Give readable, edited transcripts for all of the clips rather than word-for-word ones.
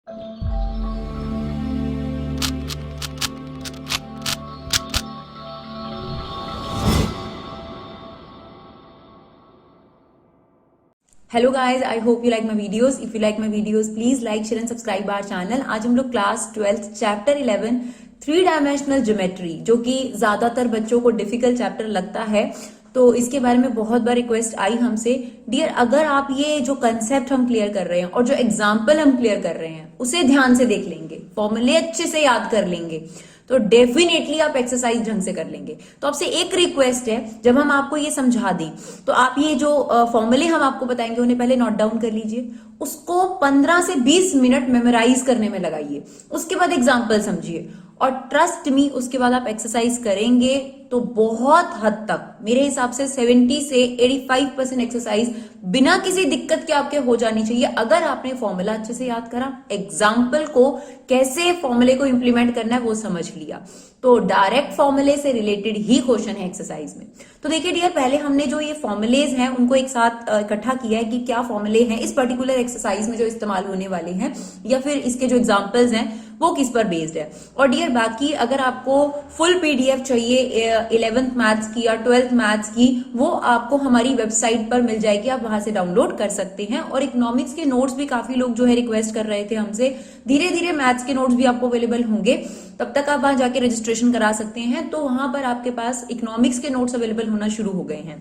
Hello guys, I hope you like my videos. If you like my videos please like share and subscribe our channel. आज हम लोग class 12 chapter 11 three dimensional geometry, जो कि ज्यादातर बच्चों को difficult chapter लगता है, तो इसके बारे में बहुत बार रिक्वेस्ट आई हमसे, डियर अगर आप ये जो कंसेप्ट हम क्लियर कर रहे हैं और जो एग्जाम्पल हम क्लियर कर रहे हैं उसे ध्यान से देख लेंगे, फॉर्मूले अच्छे से याद कर लेंगे, तो डेफिनेटली आप एक्सरसाइज ढंग से कर लेंगे। तो आपसे एक रिक्वेस्ट है, जब हम आपको ये समझा दें तो आप ये जो फॉर्मूले हम आपको बताएंगे उन्हें पहले नोट डाउन कर लीजिए, उसको 15 से 20 मिनट मेमोराइज करने में लगाइए, उसके बाद एग्जाम्पल समझिए और ट्रस्ट मी उसके बाद आप एक्सरसाइज करेंगे तो बहुत हद तक मेरे हिसाब से 70 से 85% एक्सरसाइज बिना किसी दिक्कत के आपके हो जानी चाहिए, अगर आपने फॉर्मूला अच्छे से याद करा, एग्जाम्पल को कैसे फॉर्मूले को इंप्लीमेंट करना है वो समझ लिया, तो डायरेक्ट फॉर्मूले से रिलेटेड ही क्वेश्चन है एक्सरसाइज में। तो देखिए डियर, पहले हमने जो ये फॉर्मुलेज हैं उनको एक साथ इकट्ठा किया है कि क्या फॉर्मूले हैं इस पर्टिकुलर एक्सरसाइज में जो इस्तेमाल होने वाले हैं, या फिर इसके जो एग्जांपल्स हैं वो किस पर बेस्ड है। और डियर बाकी अगर आपको फुल पीडीएफ चाहिए 11th मैथ्स की या 12th मैथ्स की, वो आपको हमारी वेबसाइट पर मिल जाएगी, आप वहां से डाउनलोड कर सकते हैं। और इकोनॉमिक्स के नोट्स भी काफी लोग जो है रिक्वेस्ट कर रहे थे हमसे, धीरे धीरे मैथ्स के नोट्स भी आपको अवेलेबल होंगे, तब तक आप वहां जाके रजिस्ट्रेशन करा सकते हैं। तो वहां पर आपके पास इकोनॉमिक्स के नोट्स अवेलेबल होना शुरू हो गए हैं।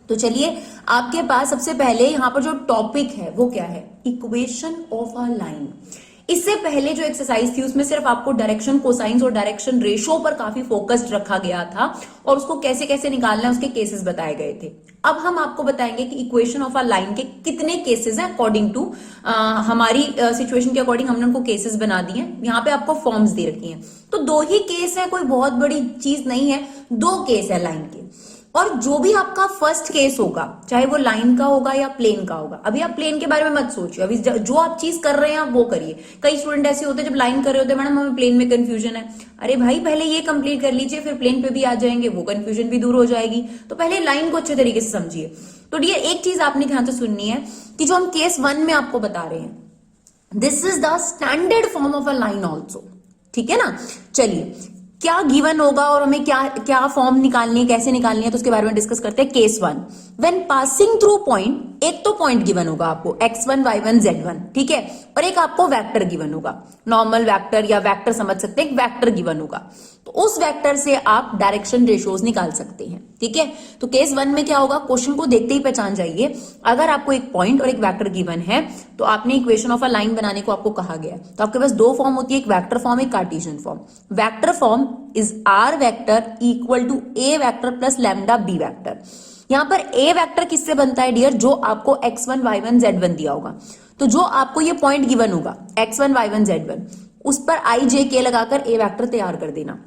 तो चलिए, आपके पास सबसे पहले यहाँ पर जो टॉपिक है वो क्या है, इक्वेशन ऑफ अ लाइन। इससे पहले जो एक्सरसाइज थी उसमें सिर्फ आपको डायरेक्शन कोसाइंस और डायरेक्शन रेशो पर काफी फोकस्ड रखा गया था और उसको कैसे कैसे निकालना है उसके केसेस बताए गए थे। अब हम आपको बताएंगे कि इक्वेशन ऑफ अ लाइन के कितने केसेस हैं अकॉर्डिंग टू हमारी सिचुएशन के अकॉर्डिंग हमने उनको केसेस बना दिए हैं। यहाँ पे आपको फॉर्म्स दे रखी हैं, तो 2 ही केस है, कोई बहुत बड़ी चीज नहीं है, 2 केस है लाइन के। और जो भी आपका फर्स्ट केस होगा, चाहे वो लाइन का होगा या प्लेन का होगा, अभी आप प्लेन के बारे में मत सोचिए, अभी जो आप चीज कर रहे हैं आप वो करिए। कई स्टूडेंट ऐसे होते हैं जब लाइन कर रहे होते हैं, मैडम हमें प्लेन में कंफ्यूजन है, अरे भाई पहले ये कंप्लीट कर लीजिए फिर प्लेन पे भी आ जाएंगे, वो कंफ्यूजन भी दूर हो जाएगी। तो पहले लाइन को अच्छे तरीके से समझिए। तो डियर एक चीज आपने ध्यान से सुननी है कि जो हम केस 1 में आपको बता रहे हैं, this is the standard form of a line also, ठीक है ना। चलिए, क्या गिवन होगा और हमें क्या क्या फॉर्म निकालनी है, कैसे निकालनी है, तो उसके बारे में डिस्कस करते हैं। Case 1, when passing through point, एक तो पॉइंट गिवन होगा आपको x1 y1 z1, ठीक है, और एक आपको वेक्टर गिवन होगा, नॉर्मल वेक्टर या वेक्टर समझ सकते हैं, एक वेक्टर गिवन होगा, तो उस वेक्टर से आप डायरेक्शन रेशियोज निकाल सकते हैं, ठीक है। तो केस 1 में क्या होगा, क्वेश्चन को देखते ही पहचान जाइए, अगर आपको एक पॉइंट और एक वेक्टर गिवन है तो आपने इक्वेशन ऑफ अ लाइन बनाने को आपको कहा गया है, तो आपके पास 2 फॉर्म होती है, एक वेक्टर फॉर्म, एक Cartesian form. Vector form is r vector equal to a vector plus lambda B vector. यहां पर ए वेक्टर किससे बनता है डियर, जो आपको x1 y1 z1 दिया होगा, तो जो आपको ये पॉइंट गिवन होगा x1 y1 z1, उस पर i j k लगाकर ए वेक्टर तैयार कर देना।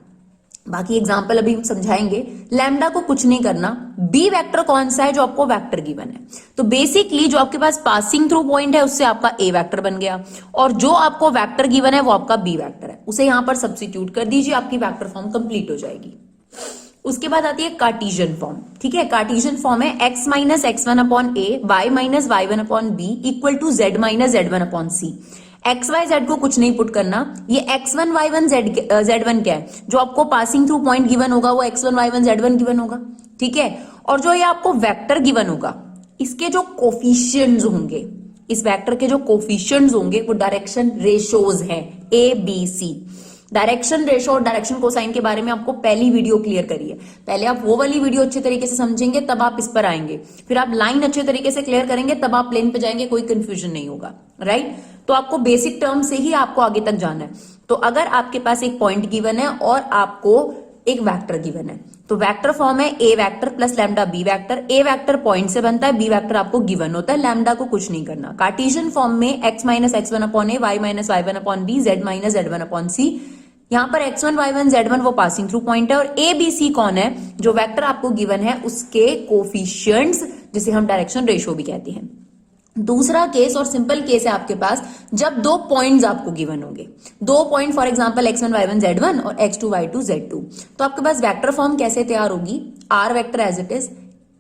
बाकी एग्जाम्पल अभी समझाएंगे। लैम्डा को कुछ नहीं करना, बी वेक्टर कौन सा है, जो आपको वेक्टर गिवन है, तो बेसिकली जो आपके पास पासिंग थ्रू पॉइंट है उससे आपका ए वेक्टर बन गया, और जो आपको वेक्टर गिवन है वो आपका बी वेक्टर है, उसे यहां पर सब्स्टिट्यूट कर दीजिए, आपकी वेक्टर फॉर्म कंप्लीट हो जाएगी। उसके बाद आती है कार्टेशियन फॉर्म, ठीक है। कार्टेशियन फॉर्म है x minus x1 upon A, y minus y1 upon b equal to z minus z1 upon c. X y z को कुछ नहीं पुट करना, ये x1 y1 z1 क्या है, जो आपको पासिंग थ्रू पॉइंट गिवन होगा वो x1 y1 z1 गिवन होगा, ठीक है। और जो ये आपको वेक्टर गिवन होगा, इसके जो कोफिशिएंट्स होंगे, इस वेक्टर के जो कोफिशिएंट्स होंगे वो डायरेक्शन रेशोज हैं, a b c. Direction ratio और डायरेक्शन कोसाइन के बारे में आपको पहली वीडियो क्लियर करी है, पहले आप वो वाली वीडियो अच्छे तरीके से समझेंगे तब आप इस पर आएंगे, फिर आप लाइन अच्छे तरीके से क्लियर करेंगे तब आप प्लेन पे जाएंगे, कोई कंफ्यूजन नहीं होगा, राइट। तो आपको बेसिक टर्म से ही आपको आगे तक जाना है। तो अगर आपके पास एक पॉइंट गिवन है और आपको एक वेक्टर गिवन है, तो वेक्टर फॉर्म है A vector plus lambda B vector. A vector point से बनता है, बी वेक्टर आपको गिवन होता है, लैम्डा को कुछ नहीं करना। कार्टेशियन फॉर्म में x माइनस x1 अपॉन ए, y minus y1 upon B, z minus z1 upon C. यहां पर x1 y1 z1 वो पासिंग थ्रू पॉइंट है, और ए बी सी कौन है, जो वेक्टर आपको गिवन है उसके कोफिशिएंट्स, जिसे हम डायरेक्शन रेशो भी कहते हैं। दूसरा केस और सिंपल केस है आपके पास, जब 2 पॉइंट्स आपको गिवन होंगे, 2 point for example x1 y1 z1 और x2 y2 z2, तो आपके पास वेक्टर फॉर्म कैसे तैयार होगी, r vector as it is,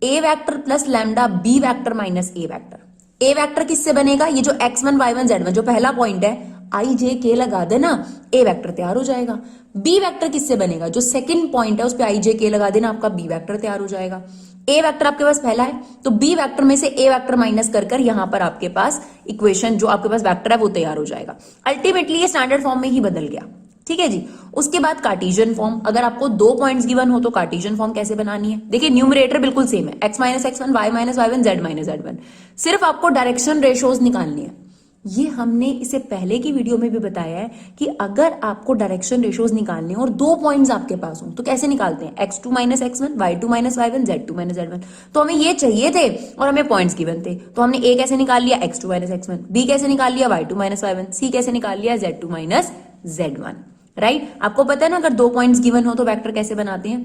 a vector plus lambda B vector minus a vector. A vector किससे बनेगा, ये जो x1 y1 z1 जो पहला पॉइंट है, आई जे के लगा देना, ए वेक्टर तैयार हो जाएगा। बी वेक्टर किससे बनेगा, जो सेकंड पॉइंट है उस पर आई जे के लगा देना, आपका बी वेक्टर तैयार हो जाएगा। ए वेक्टर आपके पास पहला है, तो बी वेक्टर में से ए वेक्टर माइनस कर यहां पर आपके पास इक्वेशन जो आपके पास वेक्टर है वो तैयार हो जाएगा। अल्टीमेटली ये स्टैंडर्ड फॉर्म में ही बदल गया। ठीक है जी। उसके बाद कार्टेशियन फॉर्म, अगर आपको 2 पॉइंट्स गिवन हो तो कार्टेशियन फॉर्म कैसे बनानी है। देखिए न्यूमरेटर बिल्कुल सेम है, x minus x1, y minus y1, z minus z1, सिर्फ आपको डायरेक्शन रेशोज निकालनी है। ये हमने इसे पहले की वीडियो में भी बताया है कि अगर आपको डायरेक्शन रेशोज निकालने और 2 पॉइंट्स आपके पास हो तो कैसे निकालते हैं, x2 minus x1, y2 minus y1, z2 minus z1। तो हमें ये चाहिए थे और हमें पॉइंट्स गिवन थे, तो हमने a कैसे निकाल लिया, x2 माइनस x1, b कैसे निकाल लिया, y2 माइनस y1, c कैसे निकाल लिया, z2 माइनस z1। राइट, आपको पता है ना अगर 2 पॉइंट्स गिवन हो तो वेक्टर कैसे बनाते हैं,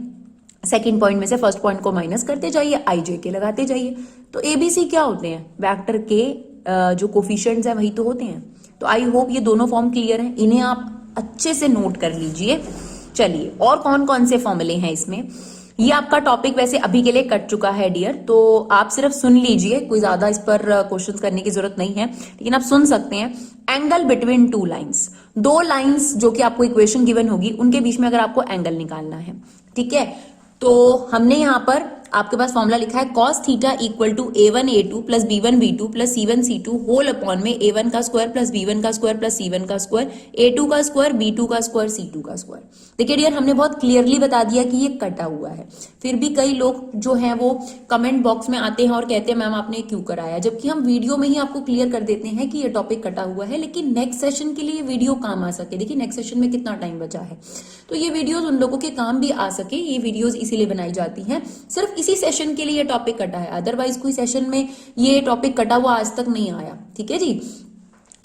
सेकंड पॉइंट में से फर्स्ट पॉइंट को माइनस करते जाइए, आई जे के लगाते जाइए। तो एबीसी क्या होते हैं, वेक्टर के जो कोफिशिएंट्स है वही तो होते हैं। तो आई होप ये दोनों फॉर्म क्लियर हैं, इन्हें आप अच्छे से नोट कर लीजिए। चलिए, और कौन कौन से फॉर्मूले हैं इसमें, ये आपका टॉपिक वैसे अभी के लिए कट चुका है डियर, तो आप सिर्फ सुन लीजिए, कोई ज्यादा इस पर क्वेश्चन करने की जरूरत नहीं है, लेकिन आप सुन सकते हैं। एंगल बिटवीन 2 लाइन्स, 2 लाइन्स जो कि आपको इक्वेशन गिवन होगी उनके बीच में अगर आपको एंगल निकालना है, ठीक है, तो हमने यहां पर आपके पास फॉर्मूला लिखा है cos theta equal to a1 a2 plus b1 b2 plus c1 c2 whole upon में a1 का स्क्वायर प्लस b1 का स्क्वायर प्लस c1 का स्क्वायर, a2 का स्क्वायर, b2 का स्क्वायर, c2 का स्क्वायर। देखिए डियर, हमने बहुत क्लियरली बता दिया कि ये कटा हुआ है, फिर भी कई लोग जो हैं वो कमेंट बॉक्स में आते हैं और कहते हैं मैम आपने क्यों कराया, जबकि हम वीडियो में ही आपको क्लियर कर देते हैं कि ये टॉपिक कटा हुआ है, लेकिन नेक्स्ट सेशन के लिए वीडियो काम आ सके। देखिए नेक्स्ट सेशन में कितना टाइम बचा है, तो ये वीडियोज उन लोगों के काम भी आ सके, ये वीडियोज इसीलिए बनाई जाती हैं, सिर्फ इसी सेशन के लिए ये टॉपिक कटा है, अदरवाइज कोई सेशन में ये टॉपिक कटा हुआ आज तक नहीं आया। ठीक है जी।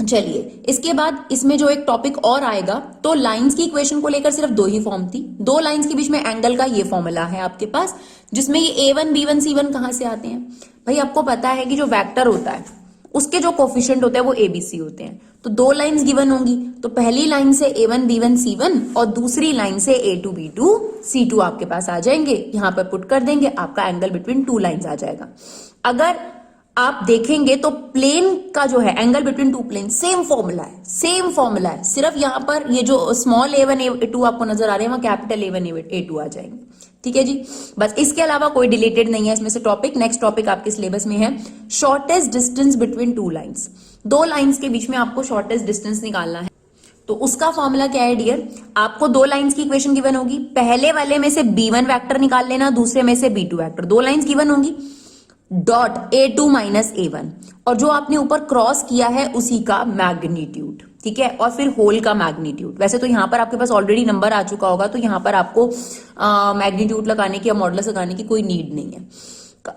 चलिए, इसके बाद इसमें जो एक टॉपिक और आएगा, तो लाइंस की इक्वेशन को लेकर सिर्फ 2 ही फॉर्म थी, 2 लाइंस के बीच में एंगल का ये फॉर्मूला है आपके पास, जिसमें ये a1 b1 c1 कहां से आते हैं भाई, आपको पता है कि जो वेक्टर होता है उसके जो कोफिशिएंट होते हैं वो एबीसी होते हैं। तो 2 लाइंस गिवन होंगी, तो पहली लाइन से a1 b1 c1 और दूसरी लाइन से a2 b2 c2 आपके पास आ जाएंगे, यहां पर पुट कर देंगे, आपका एंगल बिटवीन 2 लाइंस आ जाएगा। अगर आप देखेंगे तो प्लेन का जो है angle between 2 plane same formula है, सेम फॉर्मूला है, सिर्फ यहां पर ये जो स्मॉल a1 a2 आपको नजर आ रहे हैं वहां कैपिटल a1 a2 आ जाएंगे। ठीक है जी, बस इसके अलावा कोई डिलीटेड नहीं है इसमें से टॉपिक। नेक्स्ट टॉपिक आपके सिलेबस में है shortest distance between 2 lines, 2 lines के बीच में आपको शॉर्टेस्ट डिस्टेंस निकालना है। तो उसका फॉर्मूला क्या है डियर, आपको 2 लाइंस की इक्वेशन गिवन होगी, पहले वाले में से b1 वेक्टर निकाल लेना, दूसरे में से b2 वेक्टर, 2 लाइंस गिवन होंगी, डॉट a2 माइनस a1, और जो आपने ऊपर क्रॉस किया है उसी का मैग्नीट्यूड, ठीक है, और फिर होल का मैग्नीट्यूड। वैसे तो यहां पर आपके पास ऑलरेडी नंबर आ चुका होगा, तो यहां पर आपको मैग्नीट्यूड लगाने की या मॉडुलस लगाने की कोई नीड नहीं है।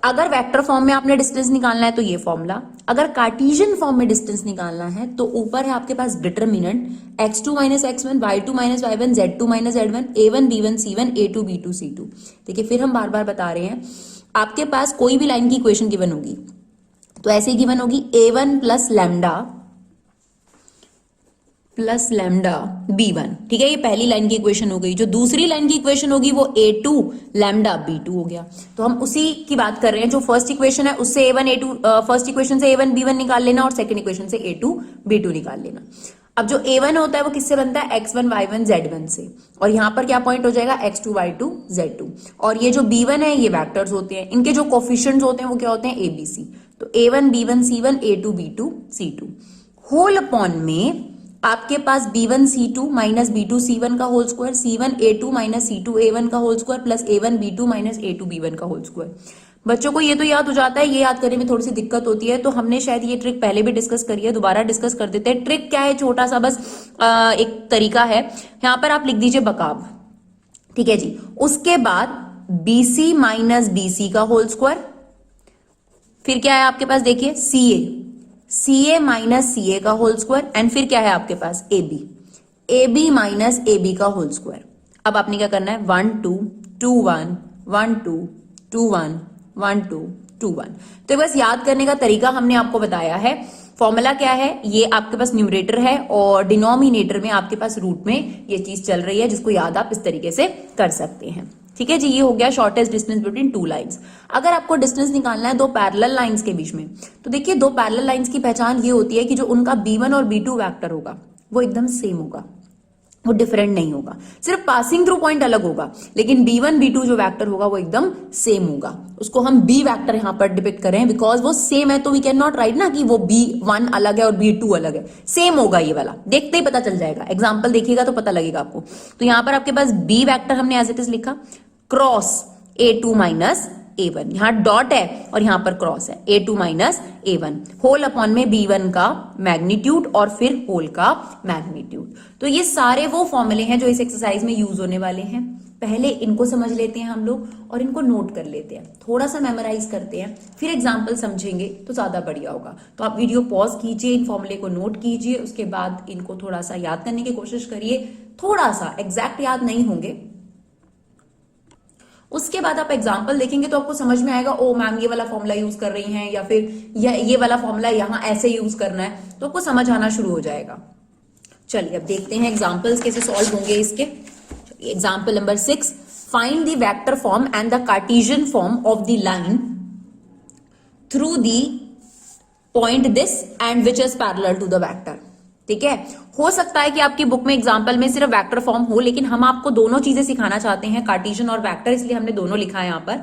अगर वेक्टर फॉर्म में आपने डिस्टेंस निकालना है तो ये फॉर्मूला, अगर कार्टेशियन फॉर्म में डिस्टेंस निकालना है तो ऊपर है आपके पास determinant x2 minus x1, y2 minus y1, z2 minus z1, a1 b1 c1, a2 b2 c2। देखिए फिर हम बार बार बता रहे हैं, आपके पास कोई भी लाइन की इक्वेशन गिवन होगी तो ऐसे ही गिवन होगी a1 प्लस लैम्डा b1, ठीक है, ये पहली लाइन की इक्वेशन हो गई। जो दूसरी लाइन की इक्वेशन होगी वो a2 लैम्डा b2 हो गया। तो हम उसी की बात कर रहे हैं, जो फर्स्ट इक्वेशन है उससे a1 a2, फर्स्ट इक्वेशन से a1 b1 निकाल लेना और सेकंड इक्वेशन से a2 b2 निकाल लेना। अब जो a1 होता है वो किससे बनता है, x1 y1 z1 से, और यहां पर क्या पॉइंट हो जाएगा, x2 y2 z2, और ये जो b1 है ये वेक्टर्स होते हैं, इनके जो कोफिशिएंट्स होते हैं वो क्या होते हैं, abc। तो a1 b1 c1 a2 b2 c2 whole upon में आपके पास b1 c2 minus b2 c1 का whole square, c1 a2 minus c2 a1 का whole square plus a1 b2 minus a2 b1 का होल स्क्वायर। बच्चों को ये तो याद हो जाता है, ये याद करने में थोड़ी सी दिक्कत होती है, तो हमने शायद ये ट्रिक पहले भी डिस्कस करी है, दोबारा डिस्कस कर देते हैं। ट्रिक क्या है, छोटा सा बस एक तरीका है, यहां पर आप लिख दीजिए बकाब, ठीक है जी। उसके बाद BC माइनस BC का होल स्क्वायर, फिर क्या है आपके पास, देखिए CA माइनस CA का होल स्क्वायर, एंड फिर क्या है आपके पास AB माइनस AB का होल स्क्वायर। अब आपने क्या करना है, 1 2 2 1 1 2 2 1 1 2 2 1। तो बस याद करने का तरीका हमने आपको बताया है। फॉर्मूला क्या है, ये आपके पास न्यूमरेटर है और डिनोमिनेटर में आपके पास रूट में ये चीज चल रही है, जिसको याद आप इस तरीके से कर सकते हैं। ठीक है जी, ये हो गया शॉर्टेस्ट डिस्टेंस बिटवीन 2 लाइंस। अगर आपको डिस्टेंस निकालना है 2 पैरेलल लाइंस के बीच में, तो देखिए 2 पैरेलल लाइंस की पहचान ये होती है कि जो उनका b1 और b2 वेक्टर होगा, वो एकदम सेम होगा, वो डिफरेंट नहीं होगा, सिर्फ पासिंग थ्रू पॉइंट अलग होगा, लेकिन b1 b2 जो वेक्टर होगा वो एकदम सेम होगा। उसको हम b वेक्टर यहां पर डिपिक्ट कर रहे हैं बिकॉज वो सेम है, तो वी कैन नॉट राइट ना कि वो b1 अलग है और b2 अलग है, सेम होगा ये वाला, देखते ही पता चल जाएगा, एग्जाम्पल देखिएगा तो पता लगेगा आपको। तो यहां पर आपके पास b वेक्टर हमने एज इट इज लिखा, क्रॉस a2 माइनस a1, यहां डॉट है और यहां पर क्रॉस है, a2 minus a1 whole upon में b1 का मैग्नीट्यूड और फिर होल का मैग्नीट्यूड। तो ये सारे वो फॉर्मूले हैं जो इस एक्सरसाइज में यूज होने वाले हैं। पहले इनको समझ लेते हैं हम लोग और इनको नोट कर लेते हैं, थोड़ा सा मेमोराइज करते हैं, फिर एग्जाम्पल समझेंगे तो ज्यादा बढ़िया होगा। तो आप वीडियो पॉज कीजिए, इन फॉर्मूले को नोट कीजिए, उसके बाद इनको थोड़ा सा याद करने की कोशिश करिए, थोड़ा सा, एग्जैक्ट याद नहीं होंगे। उसके बाद आप एग्जाम्पल देखेंगे तो आपको समझ में आएगा, ओ मैम ये वाला फॉर्मूला यूज कर रही हैं या फिर ये वाला फॉर्मूला यहां ऐसे यूज करना है, तो आपको समझ आना शुरू हो जाएगा। चलिए अब देखते हैं एग्जाम्पल्स कैसे सॉल्व होंगे इसके। Example number 6, find the vector form and the Cartesian form of the line through the point this and which is parallel to the vector. ठीक है, हो सकता है कि आपकी बुक में एग्जाम्पल में सिर्फ वेक्टर फॉर्म हो, लेकिन हम आपको दोनों चीजें सिखाना चाहते हैं, कार्टेशियन और वेक्टर, इसलिए हमने दोनों लिखा है यहां पर।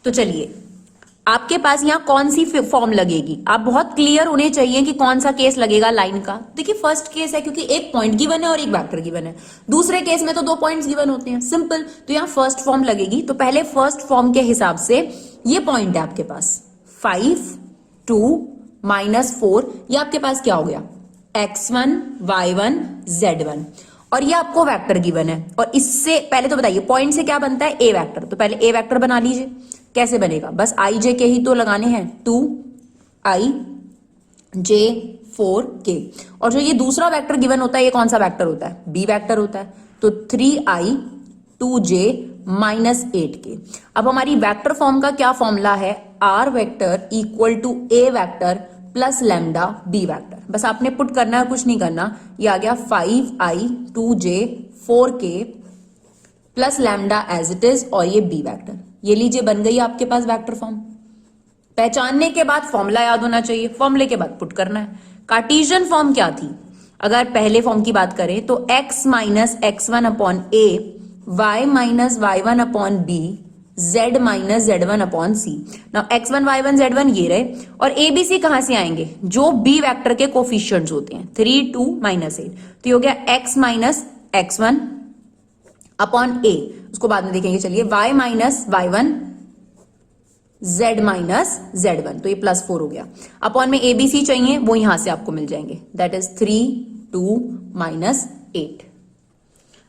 तो चलिए, आपके पास यहां कौन सी फॉर्म लगेगी, आप बहुत क्लियर होने चाहिए कि कौन सा केस लगेगा लाइन का। देखिए फर्स्ट केस है क्योंकि एक पॉइंट गिवन है और एक वेक्टर गिवन है, दूसरे केस में तो 2 पॉइंट्स गिवन होते हैं, सिंपल। तो यहां फर्स्ट फॉर्म लगेगी, तो पहले फर्स्ट फॉर्म के हिसाब से ये पॉइंट है आपके पास 5 2 माइनस 4, ये आपके पास क्या हो गया, x1 y1 z1, और ये आपको वेक्टर गिवन है। और इससे पहले तो बताइए पॉइंट से क्या बनता है, a वेक्टर, तो पहले a वेक्टर बना लीजिए। कैसे बनेगा, बस i j के ही तो लगाने हैं, 2i j 4k, और जो ये दूसरा वेक्टर गिवन होता है ये कौन सा वेक्टर होता है, b वेक्टर होता है, तो 3i 2j माइनस 8k। अब हमारी वेक्टर फॉर्म का क्या फॉर्मूला है, r vector equal to a vector plus lambda b vector, बस आपने पुट करना है, कुछ नहीं करना। ये आ गया 5i 2j 4k plus lambda as it is, और ये b वेक्टर, ये लीजिए बन गई आपके पास वेक्टर फॉर्म। पहचानने के बाद फॉर्मूला याद होना चाहिए, फॉर्मूले के बाद पुट करना है। कार्टेशियन फॉर्म क्या थी, अगर पहले फॉर्म की बात करें तो x minus x1 upon a, y minus y1 upon b, z minus z1 upon c। Now x1 y1 z1 ये रहे, और a b c कहां से आएंगे, जो b वेक्टर के कोफिशिएंट्स होते हैं, 3 2 माइनस 8, तो ये हो गया x minus x1 upon a, उसको बाद में देखेंगे। चलिए y minus y1 z minus z1, तो ये +4 हो गया, अपॉन में a b c चाहिए, वो यहां से आपको मिल जाएंगे, that is 3 2 minus 8।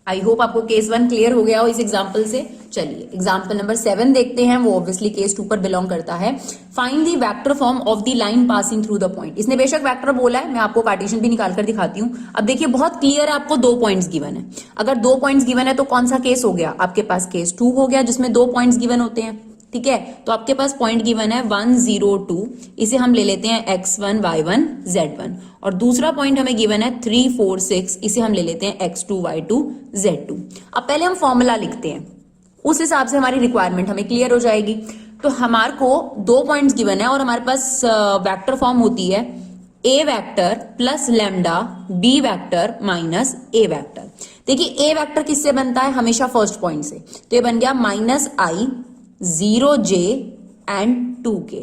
I hope आपको केस 1 क्लियर हो गया हो इस एग्जाम्पल से। चलिए एग्जाम्पल नंबर 7 देखते हैं, वो ऑब्वियसली केस 2 पर बिलोंग करता है। Find the vector form of the line passing through the point. इसने बेशक वेक्टर बोला है, मैं आपको कार्टेशियन भी निकाल कर दिखाती हूँ। अब देखिए बहुत क्लियर है, आपको 2 पॉइंट्स गिवन है। अगर 2 पॉइंट्स गिवन है तो कौन सा केस हो गया, आपके पास केस 2 हो गया जिसमें 2 पॉइंट्स गिवन होते हैं। ठीक है, तो आपके पास पॉइंट गिवन है 1 0 2, इसे हम ले लेते हैं x1 y1 z1, और दूसरा पॉइंट हमें गिवन है 3 4 6, इसे हम ले लेते हैं x2 y2 z2। अब पहले हम फॉर्मूला लिखते हैं, उस हिसाब से हमारी रिक्वायरमेंट हमें क्लियर हो जाएगी। तो हमारे को 2 पॉइंट्स गिवन है और हमारे पास वेक्टर फॉर्म होती है a vector plus lambda b vector minus a vector. देखिए a वेक्टर किससे बनता है, हमेशा फर्स्ट पॉइंट से, तो ये बन गया minus i 0j and 2k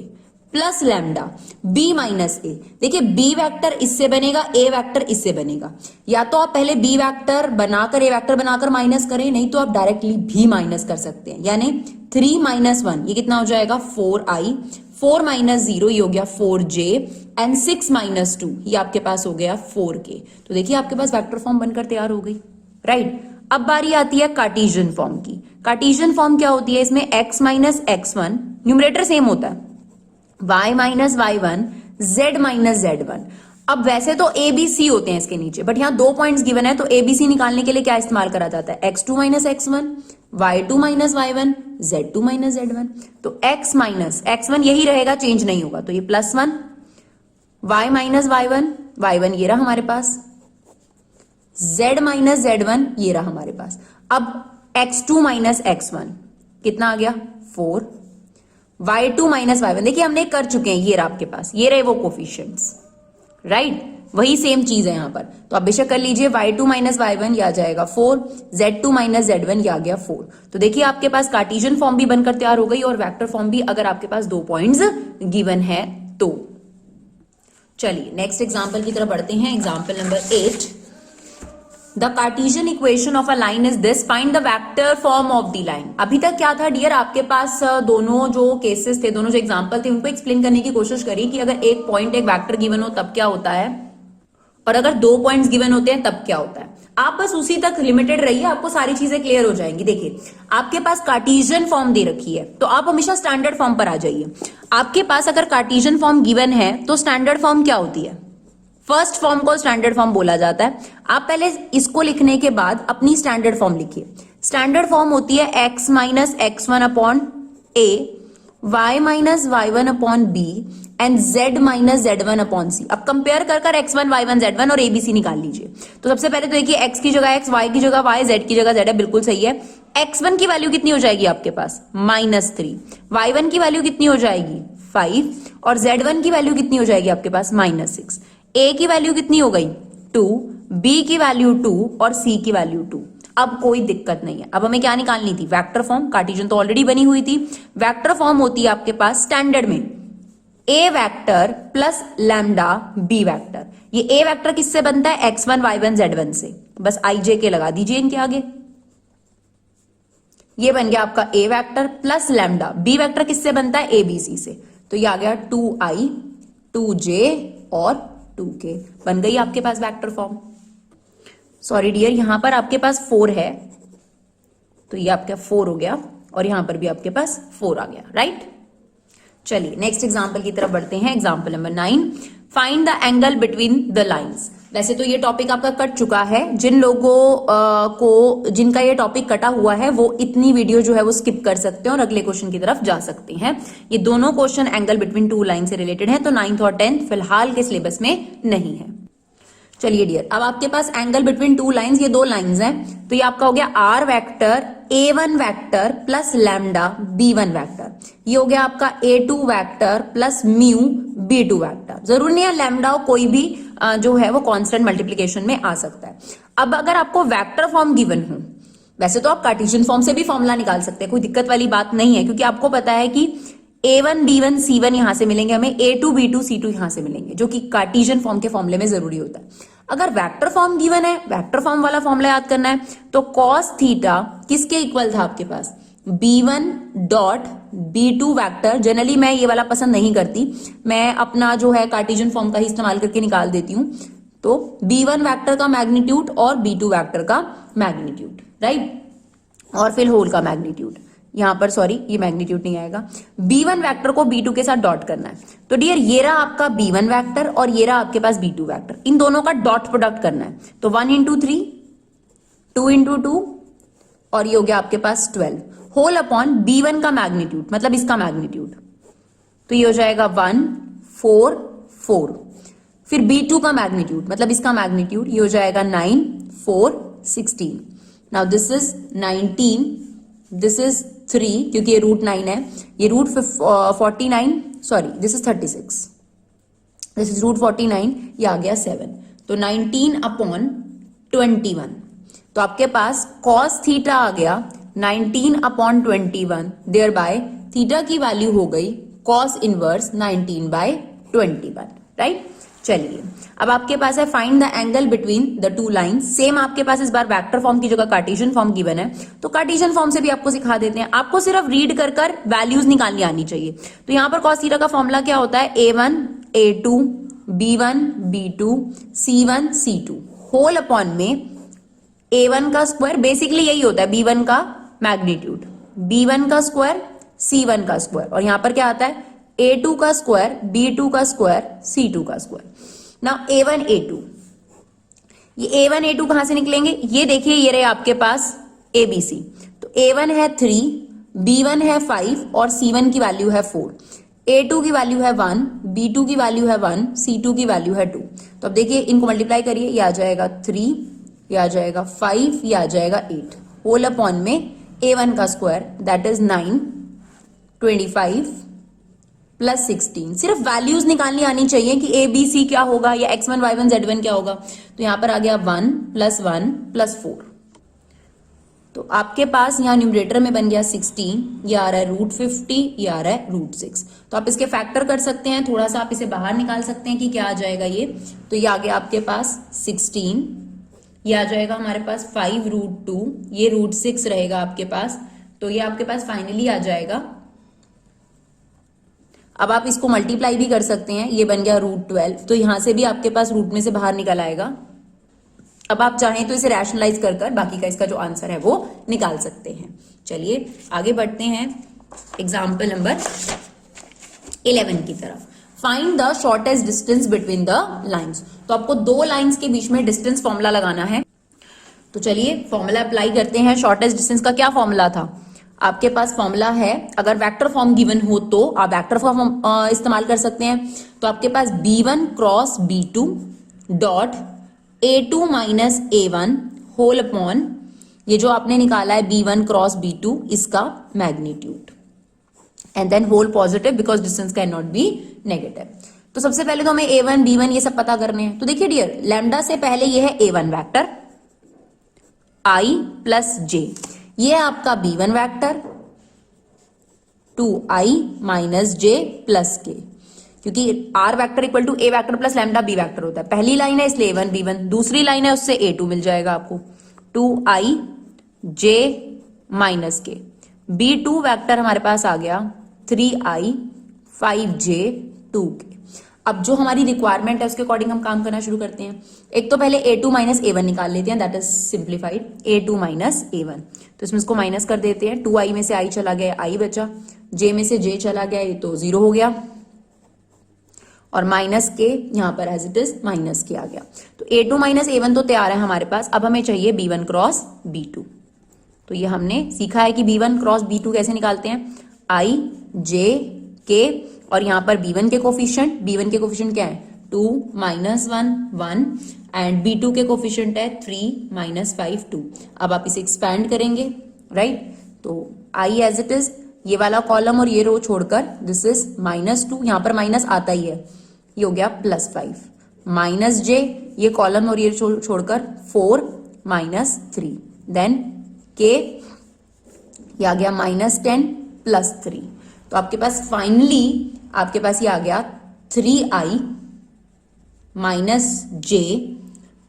plus lambda b minus a। देखिए b वेक्टर इससे बनेगा, a वेक्टर इससे बनेगा, या तो आप पहले b वेक्टर बनाकर a वेक्टर बनाकर माइनस करें, नहीं तो आप डायरेक्टली भी माइनस कर सकते हैं। यानी 3 माइनस 1 ये कितना हो जाएगा 4i, 4 माइनस 0 ये हो गया 4j, एंड 6 माइनस 2 ये आपके पास हो गया 4k। तो देखिए आपके पास वेक्टर फॉर्म बनकर तैयार हो गई, राइट। अब बारी आती है कार्टेशियन फॉर्म की। कार्टेशियन फॉर्म क्या होती है, इसमें x minus x1 numerator same होता है, y minus y1 z minus z1। अब वैसे तो a b c होते हैं इसके नीचे, बट यहाँ 2 पॉइंट्स गिवन है, तो a b c निकालने के लिए क्या इस्तेमाल करा जाता है, x2 minus x1 y2 minus y1 z2 minus z1। तो x माइनस x1 यही रहेगा, चेंज नहीं होगा, तो ये +1, y माइनस y1 y1 ये रहा हमारे पास, z माइनस z1 ये रहा हमारे पास। अब x2 माइनस x1 कितना आ गया 4, y2 माइनस y1 देखिए हमने कर चुके हैं, ये रहा आपके पास, ये रहे वो कोफिशिएंट्स, राइट। वही सेम चीज है यहाँ पर। तो आप बेशक कर लीजिए, y2 माइनस y1 ये आ जाएगा 4, z2 माइनस z1 ये आ गया 4। तो देखिए आपके पास कार्टेशियन फॉर्म भी बनकर तैयार हो गई और वेक्टर फॉर्म भी, अगर आपके पास 2 पॉइंट्स गिवन है तो। चलिए नेक्स्ट एग्जाम्पल की तरफ बढ़ते हैं। Example number 8, the Cartesian equation of a line is this, find the vector form of the line. अभी तक क्या था डियर, आपके पास दोनों जो केसेस थे, दोनों जो एग्जाम्पल थे, उनको एक्सप्लेन करने की कोशिश करी कि अगर एक पॉइंट एक वेक्टर गिवन हो तब क्या होता है, और अगर 2 पॉइंट्स गिवन होते हैं तब क्या होता है। आप बस उसी तक लिमिटेड रहिए, आपको सारी चीजें क्लियर हो जाएंगी। देखिए आपके पास कार्टेशियन फॉर्म दे रखी है तो आप हमेशा स्टैंडर्ड फॉर्म पर आ जाइए। आपके पास अगर कार्टेशियन फॉर्म गिवन है तो स्टैंडर्ड फॉर्म क्या होती है, फर्स्ट फॉर्म को स्टैंडर्ड फॉर्म बोला जाता है। आप पहले इसको लिखने के बाद अपनी स्टैंडर्ड फॉर्म लिखिए। स्टैंडर्ड फॉर्म होती है x minus x1 upon a, y minus y1 upon b and z minus z1 upon c। अब कंपेयर कर कर x1 y1 z1 और abc निकाल लीजिए। तो सबसे पहले तो देखिए x की जगह x, y की जगह y, z की जगह z है, बिल्कुल सही है। x1 की वैल्यू कितनी हो जाएगी आपके पास, -3, y1 की वैल्यू कितनी हो जाएगी 5 और z1 की वैल्यू कितनी हो जाएगी आपके पास -6। a की वैल्यू कितनी हो गई 2, b की वैल्यू 2 और c की वैल्यू 2। अब कोई दिक्कत नहीं है। अब हमें क्या निकालनी थी, वेक्टर फॉर्म। कार्टेशियन तो ऑलरेडी बनी हुई थी। वेक्टर फॉर्म होती है आपके पास स्टैंडर्ड में a vector plus lambda b vector. ये a वेक्टर किससे बनता है, x1 y1 z1 से। बस ij के लगा दीजिए इनके आगे, ये बन गया आपका a vector plus lambda. b vector किससे बनता है, abc से। तो ये आ गया 2i 2j और 2k, बन गई आपके पास वेक्टर फॉर्म। सॉरी डियर, यहां पर आपके पास 4 है तो ये आपका 4 हो गया और यहां पर भी आपके पास 4 आ गया, राइट। चलिए नेक्स्ट एग्जांपल की तरफ बढ़ते हैं। Example number 9, find the angle between the lines. वैसे तो ये टॉपिक आपका कट चुका है। जिन लोगों जिनका ये टॉपिक कटा हुआ है वो इतनी वीडियो जो है वो स्किप कर सकते हैं और अगले क्वेश्चन की तरफ जा सकते हैं। ये दोनों क्वेश्चन एंगल बिटवीन 2 लाइन से रिलेटेड है, तो 9th और 10th फिलहाल के सिलेबस में नहीं है। चलिए डियर, अब आपके पास एंगल बिटवीन 2 लाइंस, ये 2 लाइंस हैं, तो ये आपका हो गया r vector a1 vector plus lambda b1 vector. ये हो गया आपका a2 vector plus mu b2 vector. जरूर नहीं है लैम्डा हो, कोई भी जो है वो कांस्टेंट मल्टीप्लिकेशन में आ सकता है। अब अगर आपको वेक्टर फॉर्म गिवन हो, वैसे तो आप कार्टेशियन फॉर्म से भी फॉर्मूला निकाल सकते हैं, कोई दिक्कत वाली बात नहीं है, क्योंकि आपको पता है कि a1 b1 c1 यहां से मिलेंगे, हमें a2 b2 c2 यहां से मिलेंगे, जो कि कार्टेशियन फॉर्म के फॉर्मूले में जरूरी होता है। अगर वेक्टर फॉर्म गिवन है, वेक्टर फॉर्म वाला फॉर्मूला याद करना है, तो cos थीटा किसके इक्वल था आपके पास, b1 dot b2 vector. Generally मैं ये वाला पसंद नहीं करती, मैं अपना जो है कार्टेशियन फॉर्म का ही इस्तेमाल करके निकाल देती हूं। तो b1 वेक्टर का मैग्नीट्यूड और b2 वेक्टर का मैग्नीट्यूड, राइट, और फिर होल का मैग्नीट्यूड। यहां पर सॉरी ये मैग्नीट्यूड नहीं आएगा, b1 वेक्टर को b2 के साथ डॉट करना है। तो डियर ये रहा आपका b1 वेक्टर और ये रहा आपके पास b2 वेक्टर, इन दोनों का डॉट प्रोडक्ट करना है। तो 1 into 3, 2 into 2 और ये हो गया आपके पास 12 होल अपॉन b1 का मैग्नीट्यूड, मतलब इसका मैग्नीट्यूड। तो ये हो जाएगा 1 4 4। फिर b2 का मैग्नीट्यूड, मतलब इसका मैग्नीट्यूड, ये हो जाएगा 9 4 16। Now this is 19, this is 3 क्योंकि ये रूट 9 है, ये root 49, sorry this is 36, this is root 49, ये आ गया 7। तो 19 अपॉन 21, तो आपके पास cos थीटा आ गया 19 अपॉन 21, देयर बाय थीटा की वैल्यू हो गई cos इनवर्स 19/21, राइट। चलिए अब आपके पास है find the angle between the 2 lines. Same आपके पास इस बार वेक्टर फॉर्म की जगह कार्टेशियन फॉर्म गिवन है, तो कार्टेशियन फॉर्म से भी आपको सिखा देते हैं। आपको सिर्फ रीड कर कर वैल्यूज निकालनी आनी चाहिए। तो यहां पर cos थीटा का फॉर्मूला क्या होता है, a1 a2 b1 b2 c1 c2 whole upon में a1 का स्क्वायर, बेसिकली यही होता है b1 का मैग्नीट्यूड, b1 का स्क्वायर c1 का स्क्वायर, और यहां पर क्या आता है a2 का स्क्वायर b2 का स्क्वायर c2 का स्क्वायर। नाउ a1 a2, ये a1 a2 कहां से निकलेंगे, ये देखिए ये रहे आपके पास abc। तो a1 है 3, b1 है 5 और c1 की वैल्यू है 4, a2 की वैल्यू है 1, b2 की वैल्यू है 1, c2 की वैल्यू है 2। तो अब देखिए इनको मल्टीप्लाई करिए, ये आ जाएगा 3, ये आ जाएगा 5, ये आ जाएगा 8 होल अपॉन में a1 का स्क्वायर दैट इज 9 25 प्लस 16। सिर्फ वैल्यूज निकालनी आनी चाहिए कि ए बी सी क्या होगा या x1 y1 z1 क्या होगा। तो यहां पर आ गया 1 + 1 + 4। तो आपके पास यहाँ न्यूमरेटर में बन गया 16, ये आ रहा है √50, ये आ रहा है √6। तो आप इसके फैक्टर कर सकते हैं, थोड़ा सा आप इसे बाहर निकाल सकते हैं कि क्या आ जाएगा ये। तो ये आ गया आपके पास 16, ये आ जाएगा हमारे पास 5√2, ये √6 रहेगा आपके पास। तो ये आपके पास फाइनली आ जाएगा। अब आप इसको मल्टीप्लाई भी कर सकते हैं, ये बन गया √12। तो यहां से भी आपके पास रूट में से बाहर निकल आएगा। अब आप चाहें तो इसे रैशनलाइज कर कर बाकी का इसका जो आंसर है वो निकाल सकते हैं। चलिए आगे बढ़ते हैं एग्जाम्पल नंबर 11 की तरफ। Find the shortest distance between the lines. तो आपको दो लाइन्स के बीच में डिस्टेंस फॉर्मूला लगाना है। तो चलिए फॉर्मूला अप्लाई करते हैं। शॉर्टेस्ट डिस्टेंस का क्या फॉर्मूला था? आपके पास फॉर्मूला है, अगर वेक्टर फॉर्म गिवन हो तो आप वेक्टर फॉर्म इस्तेमाल कर सकते हैं। तो आपके पास b1 cross b2 dot a2 minus a1 whole upon, ये जो आपने निकाला है b1 क्रॉस b2, इसका magnitude, and then whole positive because distance can not be negative. तो सबसे पहले तो हमें a1 b1 ये सब पता करने हैं। तो देखिए डियर, लैम्डा से पहले ये है a1 vector i plus j, ये है आपका b1 vector 2i minus j plus k, क्योंकि r vector equal to a vector plus lambda b vector होता है। पहली लाइन है इसलिए a1 b1, दूसरी लाइन है उससे a2 मिल जाएगा आपको 2i j minus k। b2 vector हमारे पास आ गया 3i 5j 2k। अब जो हमारी रिक्वायरमेंट है उसके अकॉर्डिंग हम काम करना शुरू करते हैं। एक तो पहले a2 माइनस a1 निकाल लेते हैं, that is simplified a2 minus a1। तो इसमें इसको माइनस कर देते हैं, 2i में से i चला गया, i बचा, j में से j चला गया, ये तो 0 हो गया, और माइनस के यहां पर एज इट इज माइनस के आ गया। तो a2 माइनस a1 तो तैयार है हमारे पास। अब हमें चाहिए b1 क्रॉस b2। तो ये हमने सीखा है कि b1 क्रॉस b2 कैसे निकालते हैं, i j k, और यहां पर b1 के कोफिशिएंट, b1 के कोफिशिएंट क्या है 2 माइनस 1 1, एंड b2 के कोफिशिएंट है 3 माइनस 5 2। अब आप इसे एक्सपैंड करेंगे, राइट। तो i एज इट इज, ये वाला कॉलम और ये रो छोड़कर दिस इज -2, यहां पर माइनस आता ही है, ये हो गया +5, माइनस j, ये कॉलम और ये छोड़कर 4 माइनस 3, देन k, ये आ गया -10 प्लस 3। तो आपके पास फाइनली आपके पास ये आ गया 3i minus j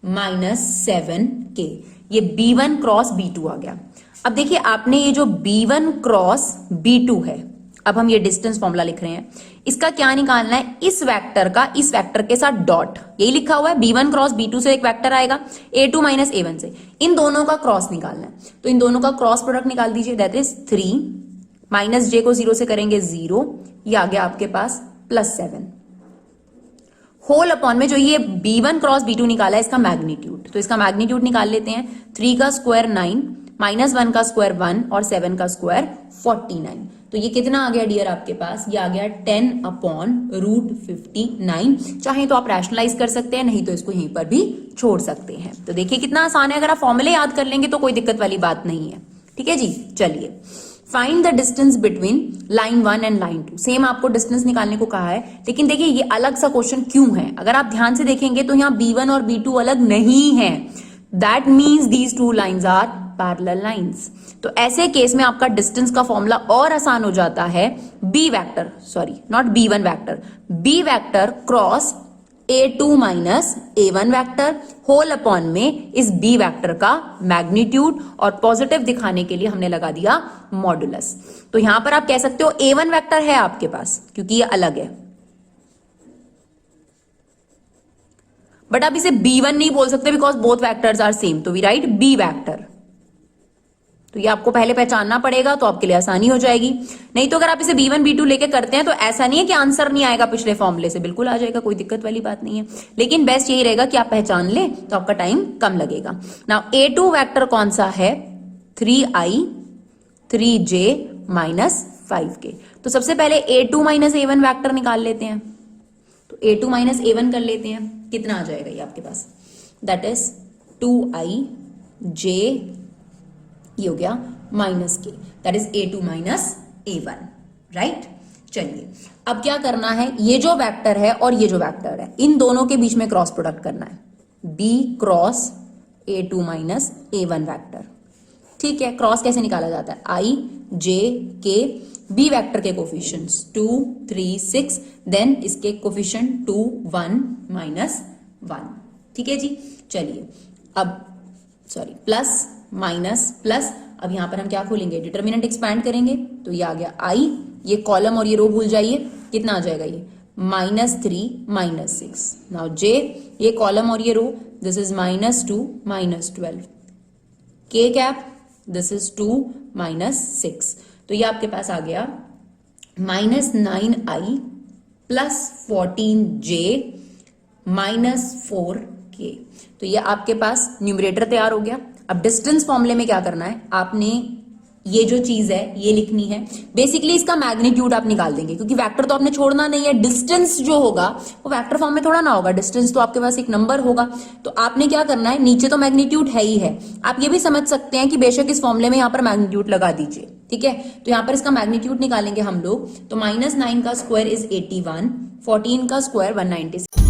minus 7k। ये b1 क्रॉस b2 आ गया। अब देखिए आपने ये जो b1 क्रॉस b2 है, अब हम ये डिस्टेंस फॉर्मूला लिख रहे हैं, इसका क्या निकालना है, इस वेक्टर का इस वेक्टर के साथ डॉट, यही लिखा हुआ है b1 क्रॉस b2 से एक वेक्टर आएगा a2 माइनस a1 से, इन दोनों का क्रॉस निकालना है। तो इन दोनों का क्रॉस प्रोडक्ट निकाल दीजिए, दैट इज 3 माइनस j को 0 से करेंगे 0, ये आ गया आपके पास +7 होल अपॉन में जो ये b1 क्रॉस b2 निकाला है इसका मैग्नीट्यूड। तो इसका मैग्नीट्यूड निकाल लेते हैं, 3 का स्क्वायर 9, माइनस 1 का स्क्वायर 1, और 7 का स्क्वायर 49। तो ये कितना आ गया डियर आपके पास, ये आ गया 10 अपॉन √59। चाहे तो आप रैशनलाइज कर सकते हैं, नहीं तो इसको यहीं पर भी छोड़ सकते हैं। तो देखिए कितना आसान है, अगर आप फॉर्मूले याद कर लेंगे तो कोई दिक्कत वाली बात नहीं है। ठीक है जी, चलिए find the distance between line 1 and line 2। Same आपको डिस्टेंस निकालने को कहा है, लेकिन देखिए ये अलग सा क्वेश्चन क्यों है, अगर आप ध्यान से देखेंगे तो यहाँ b1 और b2 अलग नहीं है, that means these two lines are parallel lines. तो ऐसे केस में आपका डिस्टेंस का फॉर्मूला और आसान हो जाता है, b vector, sorry not b1 vector, b vector cross a2 minus a1 vector whole upon में इस b वेक्टर का मैग्नीट्यूड, और पॉजिटिव दिखाने के लिए हमने लगा दिया मॉडुलस। तो यहां पर आप कह सकते हो a1 वेक्टर है आपके पास, क्योंकि ये अलग है, बट आप इसे b1 नहीं बोल सकते because both vectors are same. तो वी राइट b वेक्टर। तो ये आपको पहले पहचानना पड़ेगा, तो आपके लिए आसानी हो जाएगी। नहीं तो अगर आप इसे b1 b2 लेके करते हैं तो ऐसा नहीं है कि आंसर नहीं आएगा पिछले फॉर्मूले से, बिल्कुल आ जाएगा, कोई दिक्कत वाली बात नहीं है। लेकिन बेस्ट यही रहेगा कि आप पहचान ले तो आपका टाइम कम लगेगा। नाउ a2 वेक्टर कौन सा है, 3i 3j माइनस 5k। तो सबसे पहले a2 माइनस a1 वेक्टर निकाल लेते हैं। तो a2 माइनस a1 कर लेते हैं, कितना आ जाएगा ये आपके पास, दैट इज 2i j, ये हो गया माइनस के, that is a2 minus a1, right. चलिए अब क्या करना है, ये जो वेक्टर है और ये जो वेक्टर है इन दोनों के बीच में क्रॉस प्रोडक्ट करना है, b cross a2 minus a1 vector. ठीक है, क्रॉस कैसे निकाला जाता है, i j k b vector के कोफिशिएंट्स 2 3 6 देन इसके कोफिशिएंट 2 1 माइनस 1। ठीक है जी, चलिए अब सॉरी प्लस माइनस प्लस, अब यहां पर हम क्या खोलेंगे, डिटर्मिनेंट एक्सपैंड करेंगे तो ये आ गया i, ये कॉलम और ये रो भूल जाइए, कितना आ जाएगा ये -3 -6। नाउ j, ये कॉलम और ये row, this is -2 -12, k cap this is 2 -6, तो ये आपके पास आ गया -9i प्लस 14j -4k। तो ये आपके पास न्यूमरेटर तैयार हो गया। अब डिस्टेंस फॉर्मूले में क्या करना है, आपने ये जो चीज है ये लिखनी है, बेसिकली इसका मैग्नीट्यूड आप निकाल देंगे क्योंकि वेक्टर तो आपने छोड़ना नहीं है, डिस्टेंस जो होगा वो वेक्टर फॉर्म में थोड़ा ना होगा, डिस्टेंस तो आपके पास एक नंबर होगा। तो आपने क्या करना है, नीचे तो मैग्नीट्यूड है ही है, आप ये भी समझ सकते हैं कि बेशक इस फॉर्मूले में यहाँ पर मैग्नीट्यूड लगा दीजिए। ठीक है, तो यहाँ पर इसका मैग्नीट्यूड निकालेंगे हम लोग, तो -9 का स्क्वायर इज 81, 14 का स्क्वायर 196।